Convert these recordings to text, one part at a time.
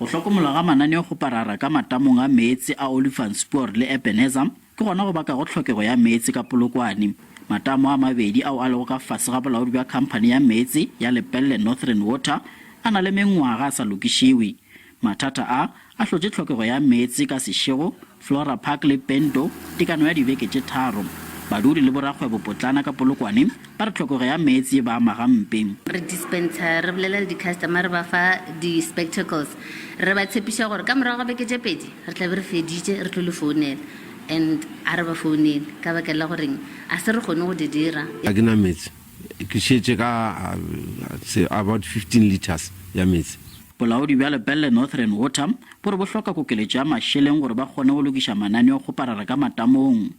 Go hlokomela ga metheokgoparara ka matamong a meetse a Olifantspoor le Ebenezer ke gona go baka go tlhokego ya meetse ka Polokwane. Matamo a mabedi ao a lego ka fase ga bolaodi bja khamphani ya meetse ya Lepelle Northern Water a na le mengwaga a sa lokišiwe. Mathata a hlotše tlhokego ya meetse ka Seshego, Flora Park le Bendor tekano ya dibeke tše tharo. Badudi le borakgwebo potlana ka Polokwane ba re tlhokego ya meetse ba amagampe. Re dispensa re bolela di-customer ba fa di-spectacles re ba tshepiša gore ka morago ga beke tše pedi re tla be re feditše re tlo le founela and a re ba founele ka bakeng la goreng a se re kgone go di dira. A ke na meetse ke šetše ka about 15 liters ya meetse. Bolaodi bja Lepelle Northern Water bore bo hloka kokeletšo ya mašeleng gore ba kgone go lokiša metheokgoparara ka matamong.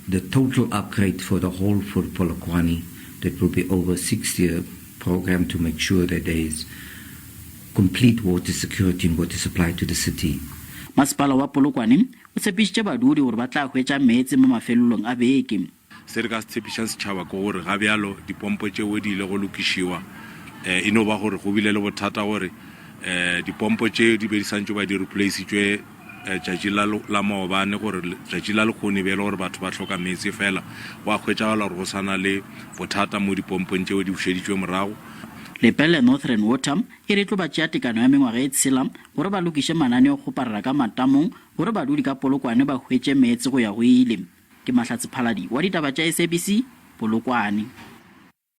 The total upgrade for the whole for Polokwane, that will be over a 6-year program to make sure that there is complete water security and water supply to the city. Mmasepala wa Polokwane o tshepišitše badudi gore ba tla hwetša meetse mo mafelelong a beke. Se re ka se tshepišang setšhaba ke gore ga bjalo dipompo tšeo di ile go lokišiwa e no ba gore go bile le bothata gore dipompo tšeo di be di santse ba di replaceitšwe tšatši la maobane gore tšatši la lekgone be le gore batho ba hloka meetse fela go a hwetšagala gore go sana le bothata mo dipompong tšeo di bušeditšwe morago. Lepelle Northern Water e re tlo ba tšea tekano ya mengwaga e tshela gore ba lokiše metheokgoparara ka matamong gore badudi ka Polokwane ba hwetše meetse go ya go ile. Ke Mmasepala wa Ditaba tša SABC Polokwane.